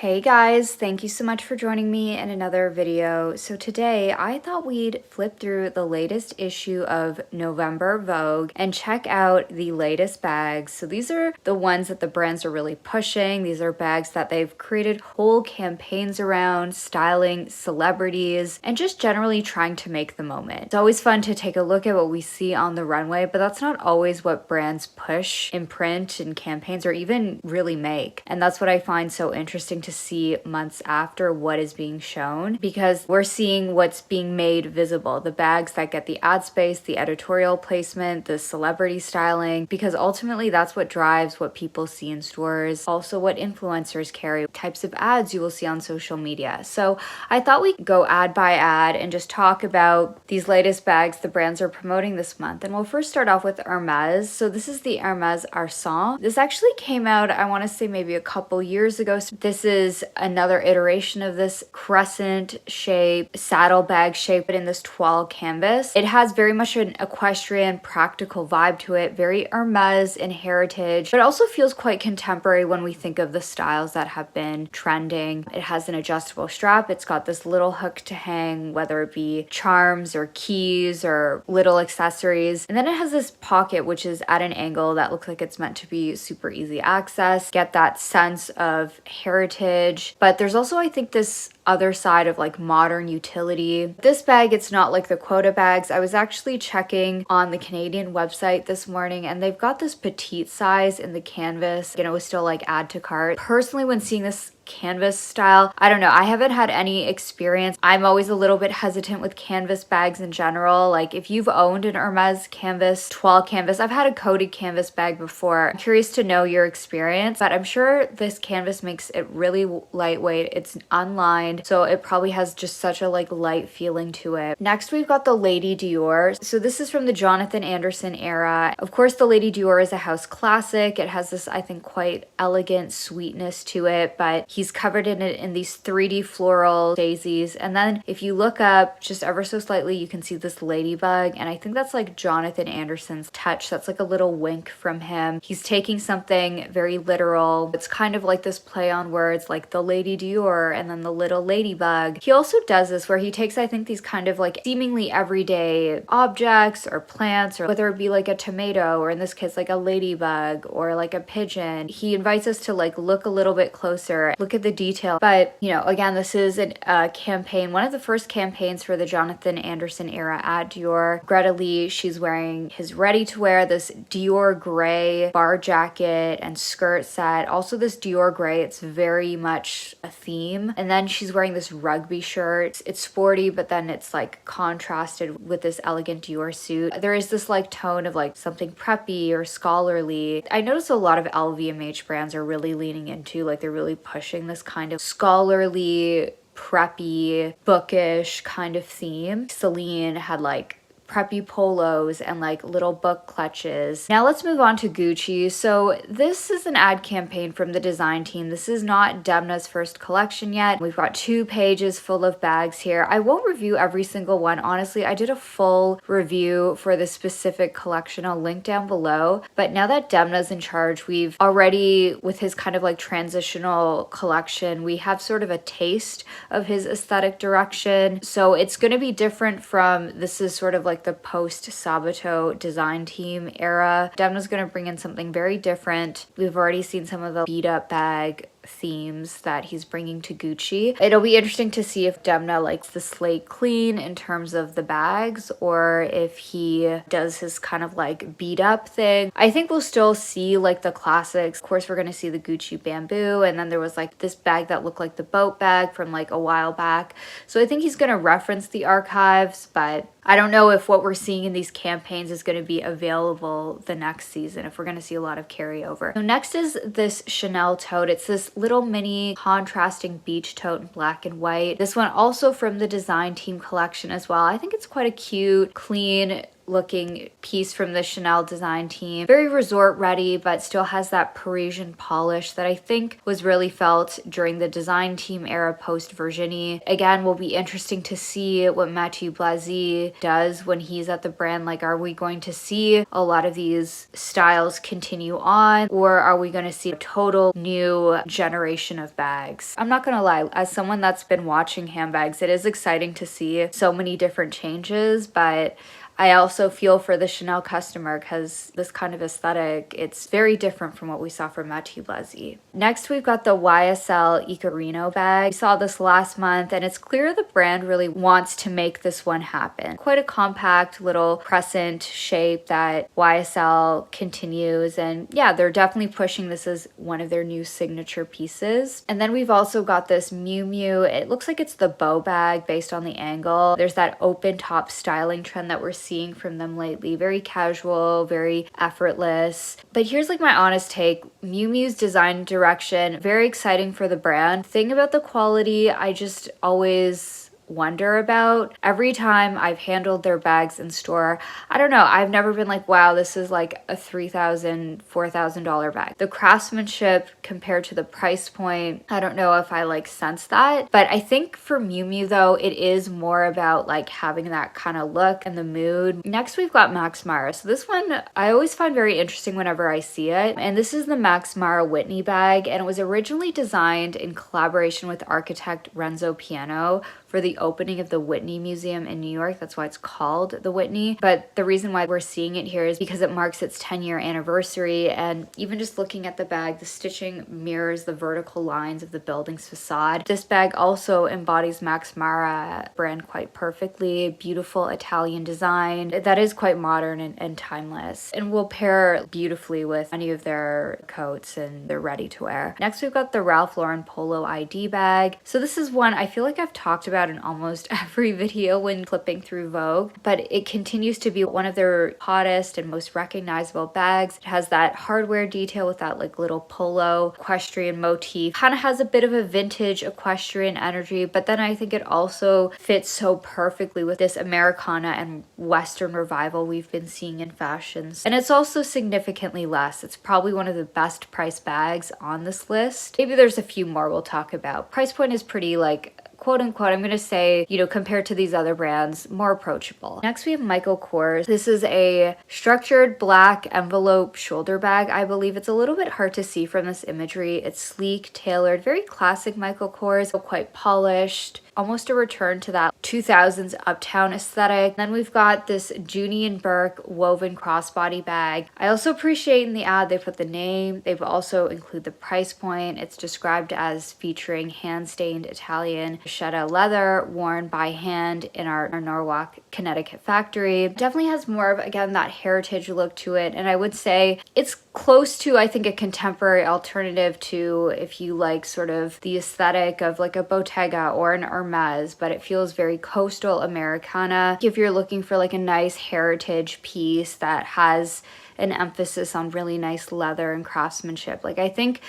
Hey guys, thank you so much for joining me in another video. So today I thought we'd flip through the latest issue of November Vogue and check out the latest bags. So these are the ones that the brands are really pushing. These are bags that they've created whole campaigns around, styling celebrities, and just generally trying to make the moment. It's always fun to take a look at what we see on the runway, but that's not always what brands push in print and campaigns or even really make. And that's what I find so interesting to see months after what is being shown, because we're seeing what's being made visible, the bags that get the ad space, the editorial placement, the celebrity styling, because ultimately that's what drives what people see in stores, also what influencers carry, types of ads you will see on social media. So I thought we'd go ad by ad and just talk about these latest bags the brands are promoting this month. And we'll first start off with Hermes. So this is the Hermes Arsan. This actually came out, I want to say maybe a couple years ago. So this is another iteration of this crescent shape, saddlebag shape, but in this toile canvas. It has very much an equestrian, practical vibe to it, very Hermes and heritage, but also feels quite contemporary when we think of the styles that have been trending. It has an adjustable strap. It's got this little hook to hang, whether it be charms or keys or little accessories. And then it has this pocket, which is at an angle that looks like it's meant to be super easy access, get that sense of heritage. But there's also, I think, this other side of like modern utility. This bag, it's not like the quota bags. I was actually checking on the Canadian website this morning and they've got this petite size in the canvas, and it was still like add to cart. Personally, when seeing this canvas style, I don't know, I haven't had any experience. I'm always a little bit hesitant with canvas bags in general. Like if you've owned an Hermes canvas, toile canvas, I've had a coated canvas bag before. I'm curious to know your experience, but I'm sure this canvas makes it really lightweight. It's unlined, so it probably has just such a like light feeling to it. Next, we've got the Lady Dior. So this is from the Jonathan Anderson era. Of course, the Lady Dior is a house classic. It has this, I think, quite elegant sweetness to it, but he's covered in it in these 3D floral daisies. And then if you look up just ever so slightly, you can see this ladybug. And I think that's like Jonathan Anderson's touch. That's like a little wink from him. He's taking something very literal. It's kind of like this play on words, like the Lady Dior and then the little ladybug. He also does this where he takes, I think, these kind of like seemingly everyday objects or plants, or whether it be like a tomato, or in this case, like a ladybug or like a pigeon. He invites us to like look a little bit closer, look at the detail. But you know, again, this is a campaign, one of the first campaigns for the Jonathan Anderson era at Dior. Greta Lee, she's wearing his ready to wear, this Dior gray bar jacket and skirt set. Also this Dior gray, it's very much a theme. And then she's wearing this rugby shirt. It's sporty, but then it's like contrasted with this elegant Dior suit. There is this like tone of like something preppy or scholarly. I noticed a lot of LVMH brands are really leaning into, like they're really pushing this kind of scholarly, preppy, bookish kind of theme. Celine had like preppy polos and like little book clutches. Now let's move on to Gucci. So this is an ad campaign from the design team. This is not Demna's first collection yet. We've got 2 pages full of bags here. I won't review every single one. Honestly, I did a full review for this specific collection. I'll link down below. But now that Demna's in charge, we've already, with his kind of like transitional collection, we have sort of a taste of his aesthetic direction. So it's going to be different from, this is sort of like the post Sabato design team era. Demna's going to bring in something very different. We've already seen some of the beat up bag themes that he's bringing to Gucci. It'll be interesting to see if Demna likes the slate clean in terms of the bags, or if he does his kind of like beat up thing. I think we'll still see like the classics. Of course, we're going to see the Gucci bamboo, and then there was like this bag that looked like the boat bag from like a while back. So I think he's going to reference the archives, but I don't know if what we're seeing in these campaigns is going to be available the next season, if we're going to see a lot of carryover. So next is this Chanel tote. It's this little mini contrasting beach tote in black and white. This one also from the design team collection as well. I think it's quite a cute, clean, looking piece from the Chanel design team. Very resort ready, but still has that Parisian polish that I think was really felt during the design team era post Virginie. Again, will be interesting to see what Matthieu Blazy does when he's at the brand. Like, are we going to see a lot of these styles continue on, or are we going to see a total new generation of bags? I'm not gonna lie, as someone that's been watching handbags, it is exciting to see so many different changes, but I also feel for the Chanel customer because this kind of aesthetic, it's very different from what we saw from Matthieu Blazy. Next, we've got the YSL Icarino bag. We saw this last month, and it's clear the brand really wants to make this one happen. Quite a compact little crescent shape that YSL continues, and yeah, they're definitely pushing this as one of their new signature pieces. And then we've also got this Miu Miu. It looks like it's the bow bag based on the angle. There's that open top styling trend that we're seeing from them lately. Very casual, very effortless. But here's like my honest take. Miu Miu's design direction, very exciting for the brand. Thing about the quality, I just always wonder about. Every time I've handled their bags in store, I don't know, I've never been like, wow, this is like a $3,000, $4,000 bag. The craftsmanship compared to the price point, I don't know if I like sense that. But I think for Miu Miu though, it is more about like having that kind of look and the mood. Next, we've got Max Mara. So this one I always find very interesting whenever I see it. And this is the Max Mara Whitney bag, and it was originally designed in collaboration with architect Renzo Piano for the opening of the Whitney Museum in New York. That's why it's called the Whitney. But the reason why we're seeing it here is because it marks its 10-year anniversary, and even just looking at the bag, the stitching mirrors the vertical lines of the building's facade. This bag also embodies Max Mara brand quite perfectly. Beautiful Italian design that is quite modern and timeless, and will pair beautifully with any of their coats, and they're ready to wear. Next, we've got the Ralph Lauren Polo ID bag. So this is one I feel like I've talked about in almost every video when flipping through Vogue, but it continues to be one of their hottest and most recognizable bags. It has that hardware detail with that like little polo equestrian motif. Kind of has a bit of a vintage equestrian energy, but then I think it also fits so perfectly with this Americana and Western revival we've been seeing in fashions. And it's also significantly less. It's probably one of the best price bags on this list. Maybe there's a few more we'll talk about. Price point is pretty like, quote unquote, I'm gonna say, you know, compared to these other brands, more approachable. Next, we have Michael Kors. This is a structured black envelope shoulder bag. I believe it's a little bit hard to see from this imagery. It's sleek, tailored, very classic Michael Kors, quite polished. Almost a return to that 2000s uptown aesthetic. Then we've got this Dooney and Bourke woven crossbody bag. I also appreciate in the ad they put the name. They've also included the price point. It's described as featuring hand-stained Italian Vachetta leather worn by hand in our Norwalk, Connecticut factory. Definitely has more of, again, that heritage look to it. And I would say it's close to, I think, a contemporary alternative to if you like sort of the aesthetic of like a Bottega or an Hermes, but it feels very coastal Americana. If you're looking for like a nice heritage piece that has an emphasis on really nice leather and craftsmanship, like I think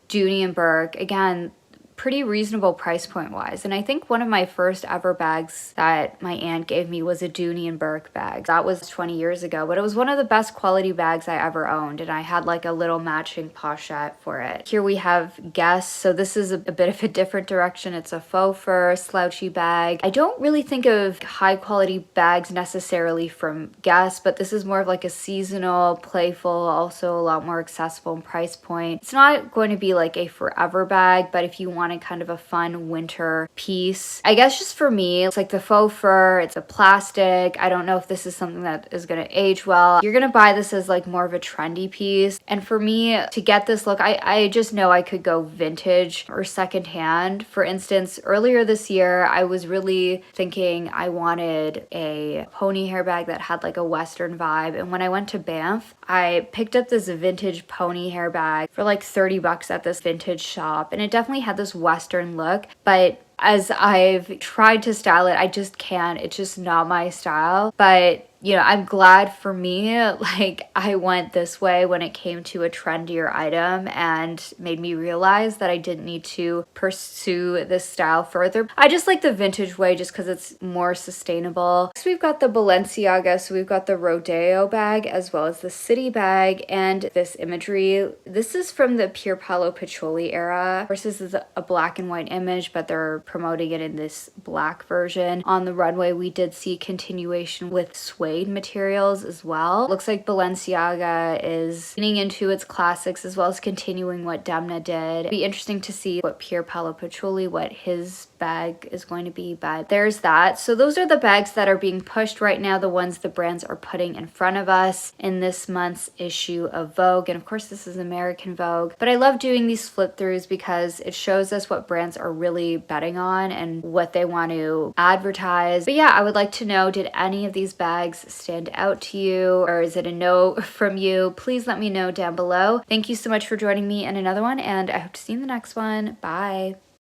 Dooney and Bourke, again, pretty reasonable price point wise. And I think one of my first ever bags that my aunt gave me was a Dooney and Bourke bag. That was 20 years ago, but it was one of the best quality bags I ever owned, and I had like a little matching pochette for it. Here we have Guess. So this is a bit of a different direction. It's a faux fur slouchy bag. I don't really think of high quality bags necessarily from Guess, but this is more of like a seasonal, playful, also a lot more accessible in price point. It's not going to be like a forever bag, but if you want kind of a fun winter piece. I guess just for me, it's like the faux fur, it's a plastic. I don't know if this is something that is going to age well. You're going to buy this as like more of a trendy piece. And for me to get this look, I just know I could go vintage or secondhand. For instance, earlier this year, I was really thinking I wanted a pony hair bag that had like a Western vibe. And when I went to Banff, I picked up this vintage pony hair bag for like 30 bucks at this vintage shop. And it definitely had this Western look, but as I've tried to style it, I just can't. It's just not my style. But you know, I'm glad for me, like I went this way when it came to a trendier item and made me realize that I didn't need to pursue this style further. I just like the vintage way just because it's more sustainable. So we've got the Balenciaga, so we've got the Rodeo bag as well as the City bag and this imagery. This is from the Pure Palo Patchouli era. Of course, this is a black and white image, but they're promoting it in this black version. On the runway, we did see continuation with suede materials as well. Looks like Balenciaga is leaning into its classics as well as continuing what Demna did. It'd be interesting to see what Pure Palo Patchouli, what his bag is going to be, but there's that. So those are the bags that are being pushed right now, the ones the brands are putting in front of us in this month's issue of Vogue. And of course, this is American Vogue, but I love doing these flip throughs because it shows us what brands are really betting on and what they want to advertise. But yeah, I would like to know, did any of these bags stand out to you, or is it a no from you? Please let me know down below. Thank you so much for joining me in another one, and I hope to see you in the next one. Bye.